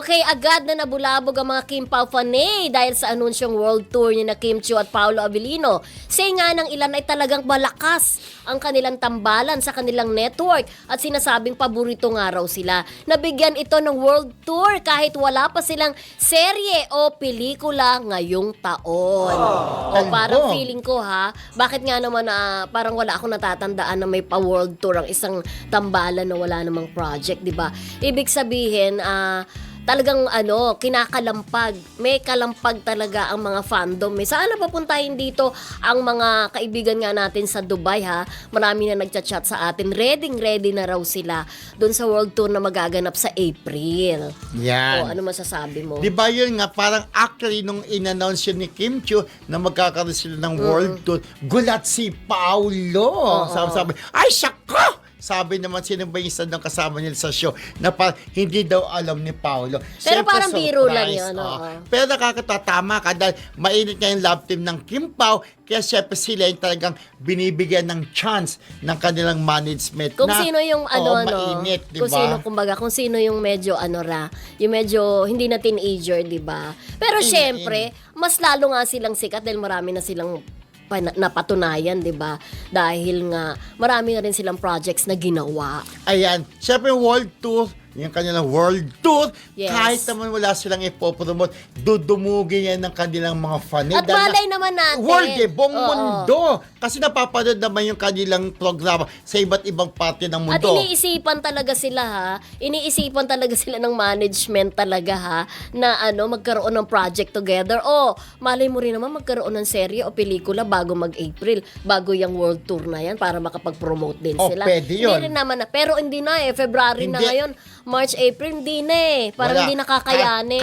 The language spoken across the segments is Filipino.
Okay, agad na nabulabog ang mga Kim Pao fanay dahil sa anunsyong world tour ni na Kim Chiu at Paolo Avellino. Say nga ng ilan ay talagang malakas ang kanilang tambalan sa kanilang network at sinasabing paborito nga raw sila. Nabigyan ito ng world tour kahit wala pa silang serye o pelikula ngayong taon. O parang feeling ko bakit nga naman parang wala akong natatandaan na may pa-world tour ang isang tambalan na wala namang project, di ba? Ibig sabihin, talagang kinakalampag. May kalampag talaga ang mga fandom. Saan na papuntahin dito ang mga kaibigan nga natin sa Dubai Marami na nagchat-chat sa atin. Ready na raw sila doon sa world tour na magaganap sa April. Yan. O, ano masasabi mo? Di ba yun nga, parang actually nung in-announce yun ni Kim Chiu na magkakaroon sila ng world tour, gulat si Paolo. Sabi, ay syako! Sabi naman, sino ba yung isa ng kasama nila sa show na hindi daw alam ni Paolo. Pero Siyempre, parang biro lang yun. Pero nakakatama ka dahil mainit nga yung love team ng Kim Pao, kaya siyempre sila yung talagang binibigyan ng chance ng kanilang management. Kung sino yung mainit, di ba? Kung sino yung medyo yung medyo hindi na teenager, di ba? Pero syempre, mas lalo nga silang sikat dahil marami na silang napatunayan, 'di ba? Dahil nga marami na rin silang projects na ginawa. Ayan, syempre world tour, yung kanilang world tour, yes. Kahit naman wala silang ipopromote, dudumugin yan ng kanilang mga fan. At malay naman natin. World, buong mundo. Kasi napapanood naman yung kanilang programa sa iba't ibang parte ng mundo. At iniisipan talaga sila Iniisipan talaga sila ng management talaga na magkaroon ng project together. Malay mo rin naman magkaroon ng serye o pelikula bago mag-April, bago yung world tour na yan para makapag-promote din sila. Pwede yun. Hindi rin naman pero hindi na February na ngayon. March, April, hindi na Parang hindi nakakayanin.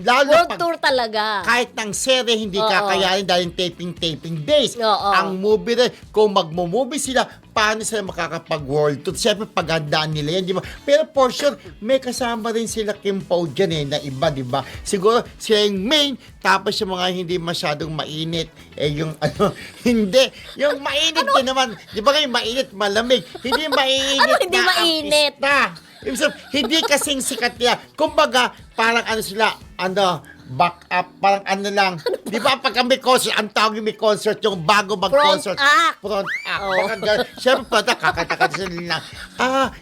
World tour talaga. Kahit ng serye, hindi kakayanin dahil taping days. Ang movie rin, kung magmo-movie sila, paano sila makakapag-world tour? Siyempre, paghandaan nila yan, di ba? Pero for sure, may kasama rin sila Kim Pao dyan na iba, di ba? Siguro, sila yung main, tapos yung mga hindi masyadong mainit, yung hindi. Yung mainit din naman, di ba ngayon, mainit, malamig. Hindi mainit hindi mainit? Hindi kasing sikat nila. Kumbaga, parang sila, back up, parang lang. Di ba pag may concert, ang tawag may concert, yung bago mag-concert. Front act. Siyempre, kakanta sila lang.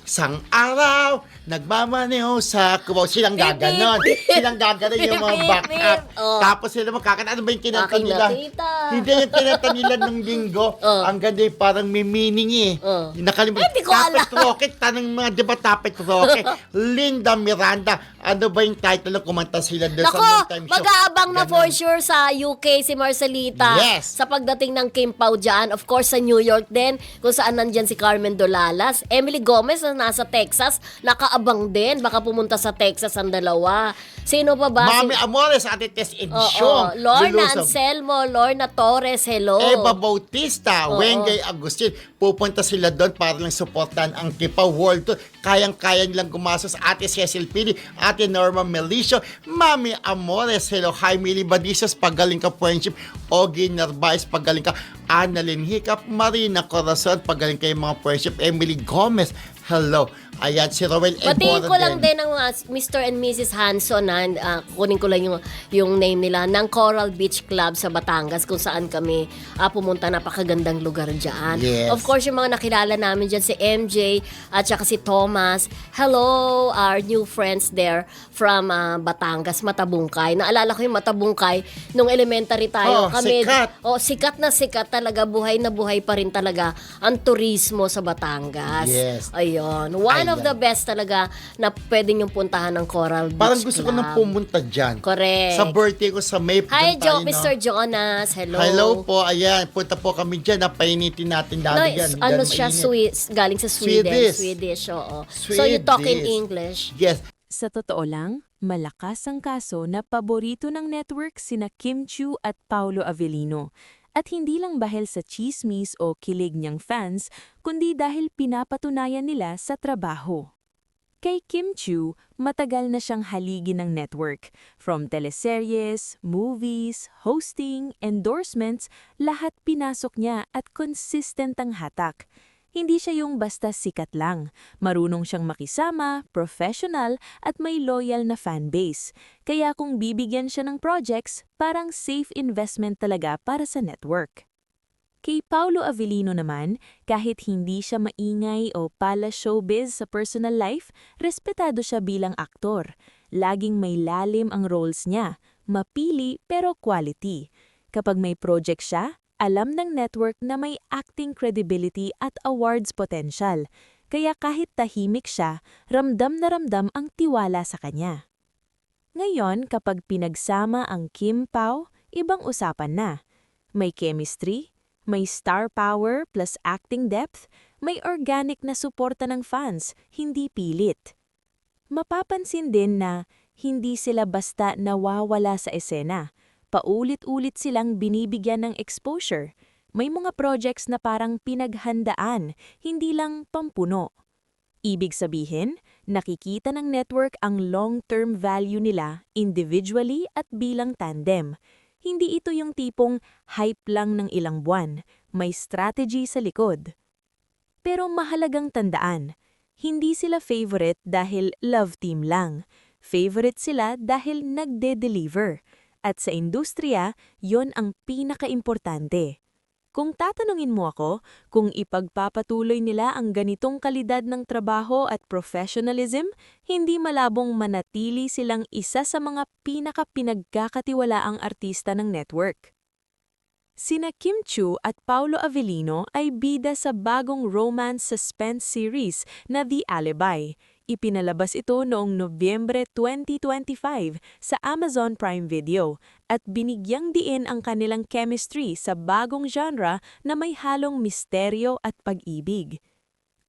Isang araw, nagmamaneho sa Cubao. Silang gaganon. Silang gaganon yung mga back up. Tapos sila magkakanta. Ano ba yung kinanta nila? Hindi yung kinanta nila nung linggo. Ang ganda yung parang may meaning Nakalimutan. Hindi ko alam. Tapet Rocket, tanong mga, di ba Tapet Rocket? Linda Miranda. Ano ba yung title ng kumanta sila doon sa Noontime Show? Mag-aabang na for sure sa UK si Marcelita. Yes. Sa pagdating ng Kim Pao dyan. Of course, sa New York din, kung saan nandyan si Carmen Dolalas. Emily Gomez na nasa Texas, nakaabang din. Baka pumunta sa Texas ang dalawa. Sino pa ba? Mami Amores, Ate Tess Edisyong. Lorna Anselmo, Lorna Torres, hello. Eva Bautista, Wengay Agustin. Pupunta sila doon para lang supportan ang Kim Pao World Tour. Kayang-kaya nilang gumastos. Ate Cecil Pili, Ate Norma Melicio, Mami Amores, hello. Hi, Millie Badisas, pagaling ka friendship. Ogie Narvaez, pagaling ka. Annalyn Hiccup, Marina Corazon, pagaling kayo mga friendship. Emily Gomez, hello. Ayan, si Rowel Batiin ko lang din ang Mr. and Mrs. Hanson kunin ko lang yung name nila ng Coral Beach Club sa Batangas kung saan kami pumunta. Napakagandang lugar dyan. Yes. Of course, yung mga nakilala namin dyan si MJ at saka si Thomas. Hello, our new friends there from Batangas, Matabungkay. Naalala ko yung Matabungkay nung elementary tayo. Sikat. Sikat na sikat talaga. Buhay na buhay pa rin talaga ang turismo sa Batangas. Yes. Ayun. One of the best talaga na pwede niyong puntahan ng Coral Beach Parang gusto Club. ko nang pumunta dyan. Correct. Sa birthday ko sa May. Hi, Mr. Jonas. Hello. Hello po. Ayan, punta po kami dyan. Painitin natin dahil yan. Siya, galing sa Sweden. Swedish, oo. So you talk in English? Yes. Sa totoo lang, malakas ang kaso na paborito ng network sina Kim Chiu at Paolo Avellino. At hindi lang dahil sa chismis o kilig niyang fans, kundi dahil pinapatunayan nila sa trabaho. Kay Kim Chiu, matagal na siyang haligi ng network. From teleseries, movies, hosting, endorsements, lahat pinasok niya at consistent ang hatak. Hindi siya yung basta sikat lang. Marunong siyang makisama, professional, at may loyal na fanbase. Kaya kung bibigyan siya ng projects, parang safe investment talaga para sa network. Kay Paulo Avellino naman, kahit hindi siya maingay o pala showbiz sa personal life, respetado siya bilang aktor. Laging may lalim ang roles niya, mapili pero quality. Kapag may project siya, alam ng network na may acting credibility at awards potential. Kaya kahit tahimik siya, ramdam na ramdam ang tiwala sa kanya. Ngayon, kapag pinagsama ang Kim Pao, ibang usapan na. May chemistry, may star power plus acting depth, may organic na suporta ng fans, hindi pilit. Mapapansin din na hindi sila basta nawawala sa eksena. Paulit-ulit silang binibigyan ng exposure. May mga projects na parang pinaghandaan, hindi lang pampuno. Ibig sabihin, nakikita ng network ang long-term value nila individually at bilang tandem. Hindi ito yung tipong hype lang ng ilang buwan, may strategy sa likod. Pero mahalagang tandaan, hindi sila favorite dahil love team lang. Favorite sila dahil nagde-deliver. At sa industriya, yon ang pinakaimportante. Kung tatanungin mo ako kung ipagpapatuloy nila ang ganitong kalidad ng trabaho at professionalism, hindi malabong manatili silang isa sa mga pinakapinagkakatiwalaang artista ng network. Sina Kim Chiu at Paulo Avellino ay bida sa bagong romance suspense series na The Alibi. Ipinalabas ito noong Nobyembre 2025 sa Amazon Prime Video at binigyang diin ang kanilang chemistry sa bagong genre na may halong misteryo at pag-ibig.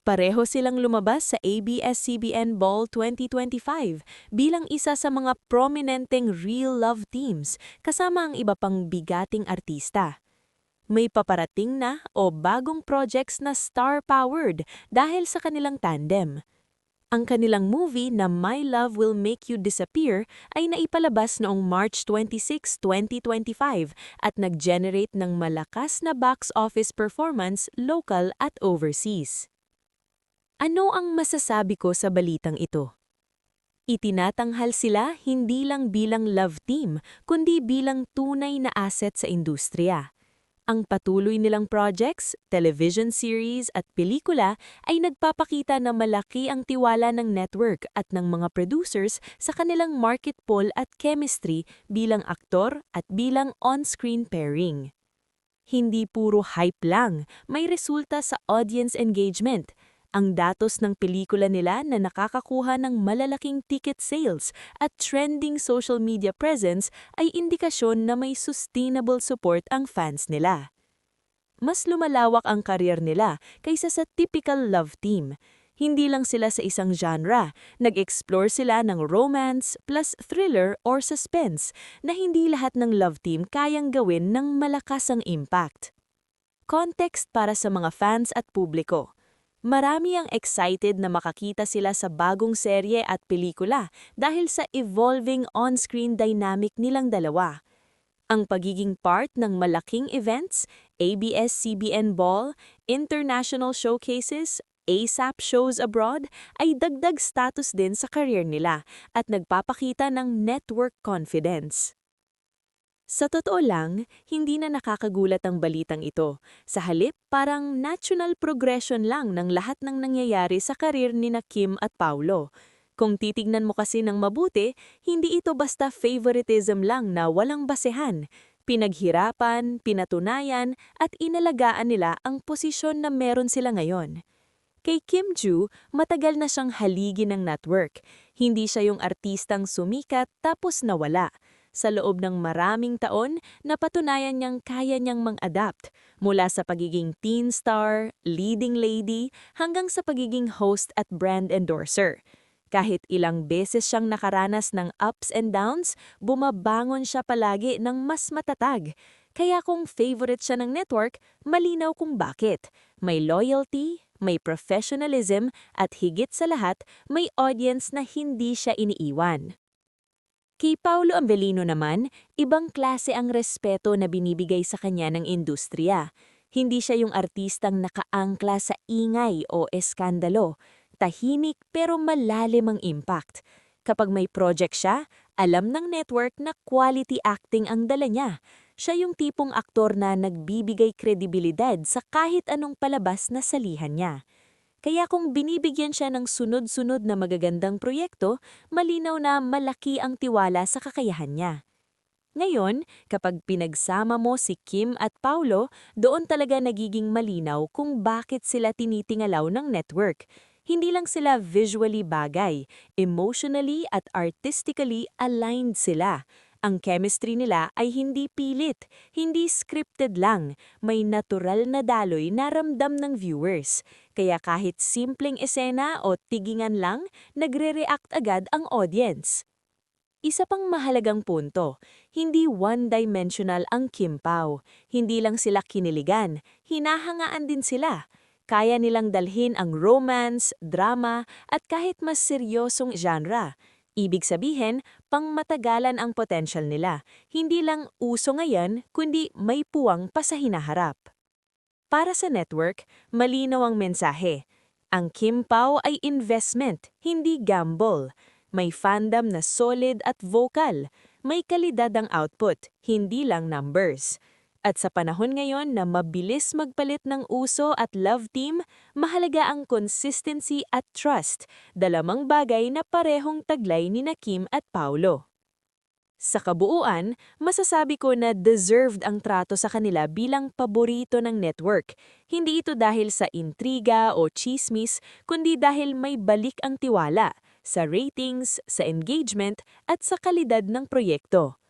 Pareho silang lumabas sa ABS-CBN Ball 2025 bilang isa sa mga prominenteng real love teams kasama ang iba pang bigating artista. May paparating na o bagong projects na star-powered dahil sa kanilang tandem. Ang kanilang movie na My Love Will Make You Disappear ay naipalabas noong March 26, 2025 at nag-generate ng malakas na box office performance local at overseas. Ano ang masasabi ko sa balitang ito? Itinatanghal sila hindi lang bilang love team, kundi bilang tunay na asset sa industriya. Ang patuloy nilang projects, television series at pelikula ay nagpapakita na malaki ang tiwala ng network at ng mga producers sa kanilang market pull at chemistry bilang aktor at bilang on-screen pairing. Hindi puro hype lang, may resulta sa audience engagement. Ang datos ng pelikula nila na nakakakuha ng malalaking ticket sales at trending social media presence ay indikasyon na may sustainable support ang fans nila. Mas lumalawak ang career nila kaysa sa typical love team. Hindi lang sila sa isang genre, nag-explore sila ng romance plus thriller or suspense na hindi lahat ng love team kayang gawin ng malakas ang impact. Context para sa mga fans at publiko. Marami ang excited na makakita sila sa bagong serye at pelikula dahil sa evolving on-screen dynamic nilang dalawa. Ang pagiging part ng malaking events, ABS-CBN Ball, international showcases, ASAP shows abroad, ay dagdag status din sa career nila at nagpapakita ng network confidence. Sa totoo lang, hindi na nakakagulat ang balitang ito. Sa halip, parang natural progression lang ng lahat ng nangyayari sa karir ni na Kim at Paulo. Kung titignan mo kasi ng mabuti, hindi ito basta favoritism lang na walang basehan. Pinaghirapan, pinatunayan, at inalagaan nila ang posisyon na meron sila ngayon. Kay Kim Chiu, matagal na siyang haligi ng network. Hindi siya yung artistang sumikat tapos nawala. Sa loob ng maraming taon, napatunayan niyang kaya niyang mang-adapt mula sa pagiging teen star, leading lady, hanggang sa pagiging host at brand endorser. Kahit ilang beses siyang nakaranas ng ups and downs, bumabangon siya palagi ng mas matatag. Kaya kung favorite siya ng network, malinaw kung bakit. May loyalty, may professionalism, at higit sa lahat, may audience na hindi siya iniiwan. Kay Paulo Avellino naman, ibang klase ang respeto na binibigay sa kanya ng industriya. Hindi siya yung artistang nakaangkla sa ingay o eskandalo. Tahimik pero malalim ang impact. Kapag may project siya, alam ng network na quality acting ang dala niya. Siya yung tipong aktor na nagbibigay kredibilidad sa kahit anong palabas na salihan niya. Kaya kung binibigyan siya ng sunod-sunod na magagandang proyekto, malinaw na malaki ang tiwala sa kakayahan niya. Ngayon, kapag pinagsama mo si Kim at Paulo, doon talaga nagiging malinaw kung bakit sila tinitingalaw ng network. Hindi lang sila visually bagay, emotionally at artistically aligned sila. Ang chemistry nila ay hindi pilit, hindi scripted lang, may natural na daloy na ramdam ng viewers. Kaya kahit simpleng esena o tigingan lang, nagre-react agad ang audience. Isa pang mahalagang punto, hindi one-dimensional ang Kim Pao. Hindi lang sila kiniligan, hinahangaan din sila. Kaya nilang dalhin ang romance, drama, at kahit mas seryosong genre. Ibig sabihin, pangmatagalan ang potential nila. Hindi lang uso ngayon, kundi may puwang pa sa hinaharap. Para sa network, malinaw ang mensahe. Ang Kim Pao ay investment, hindi gamble. May fandom na solid at vocal. May kalidad ang output, hindi lang numbers. At sa panahon ngayon na mabilis magpalit ng uso at love team, mahalaga ang consistency at trust, dalamang bagay na parehong taglay ni Kim at Paulo. Sa kabuuan, masasabi ko na deserved ang trato sa kanila bilang paborito ng network. Hindi ito dahil sa intriga o chismis, kundi dahil may balik ang tiwala sa ratings, sa engagement, at sa kalidad ng proyekto.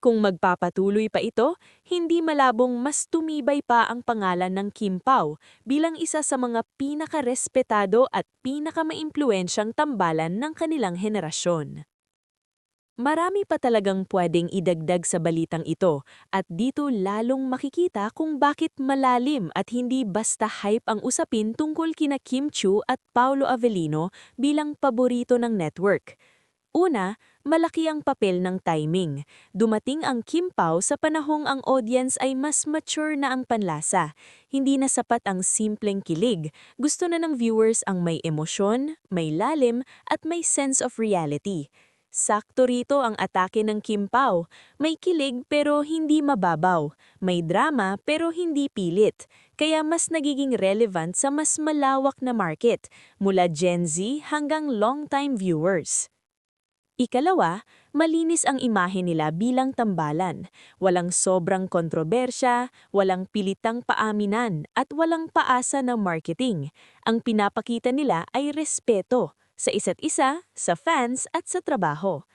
Kung magpapatuloy pa ito, hindi malabong mas tumibay pa ang pangalan ng Kim Pao bilang isa sa mga pinaka-respetado at pinaka-maimpluwensyang tambalan ng kanilang henerasyon. Marami pa talagang pwedeng idagdag sa balitang ito at dito lalong makikita kung bakit malalim at hindi basta hype ang usapin tungkol kina Kim Chiu at Paolo Avellino bilang paborito ng network. Una, malaki ang papel ng timing. Dumating ang Kim Pao sa panahong ang audience ay mas mature na ang panlasa. Hindi na sapat ang simpleng kilig. Gusto na ng viewers ang may emosyon, may lalim, at may sense of reality. Sakto rito ang atake ng Kim Pao. May kilig pero hindi mababaw. May drama pero hindi pilit. Kaya mas nagiging relevant sa mas malawak na market, mula Gen Z hanggang long-time viewers. Ikalawa, malinis ang imahe nila bilang tambalan. Walang sobrang kontrobersya, walang pilitang paaminan, at walang paasa ng marketing. Ang pinapakita nila ay respeto sa isa't isa, sa fans at sa trabaho.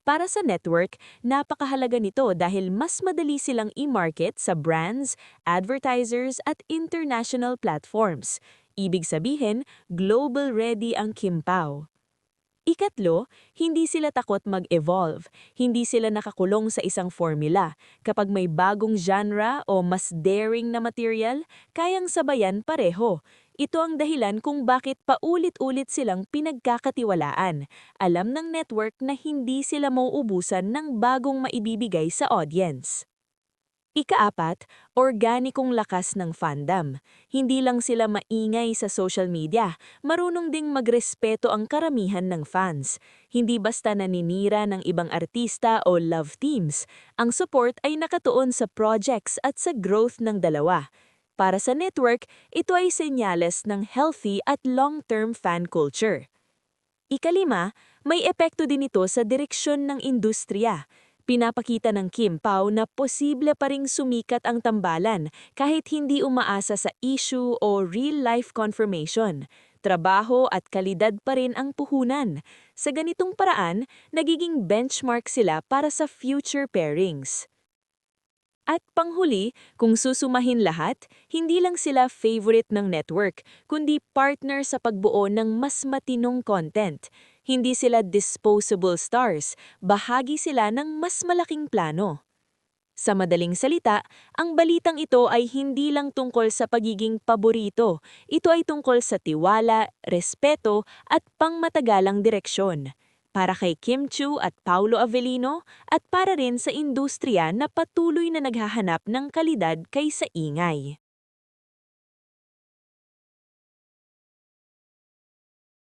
Para sa network, napakahalaga nito dahil mas madali silang i-market sa brands, advertisers at international platforms. Ibig sabihin, global ready ang Kim Pao. Ikatlo, hindi sila takot mag-evolve. Hindi sila nakakulong sa isang formula. Kapag may bagong genre o mas daring na material, kayang sabayan pareho. Ito ang dahilan kung bakit paulit-ulit silang pinagkakatiwalaan. Alam ng network na hindi sila mauubusan ng bagong maibibigay sa audience. Ikaapat, organikong lakas ng fandom. Hindi lang sila maingay sa social media, marunong ding magrespeto ang karamihan ng fans. Hindi basta naninira ng ibang artista o love teams. Ang support ay nakatuon sa projects at sa growth ng dalawa. Para sa network, ito ay senyales ng healthy at long-term fan culture. Ikalima, may epekto din ito sa direksyon ng industriya. Pinapakita ng Kim Pao na posible pa ring sumikat ang tambalan kahit hindi umaasa sa issue o real-life confirmation. Trabaho at kalidad pa rin ang puhunan. Sa ganitong paraan, nagiging benchmark sila para sa future pairings. At panghuli, kung susumahin lahat, hindi lang sila favorite ng network, kundi partner sa pagbuo ng mas matinong content. Hindi sila disposable stars, bahagi sila ng mas malaking plano. Sa madaling salita, ang balitang ito ay hindi lang tungkol sa pagiging paborito. Ito ay tungkol sa tiwala, respeto at pangmatagalang direksyon. Para kay Kim Chiu at Paolo Avellino at para rin sa industriya na patuloy na naghahanap ng kalidad kaysa ingay.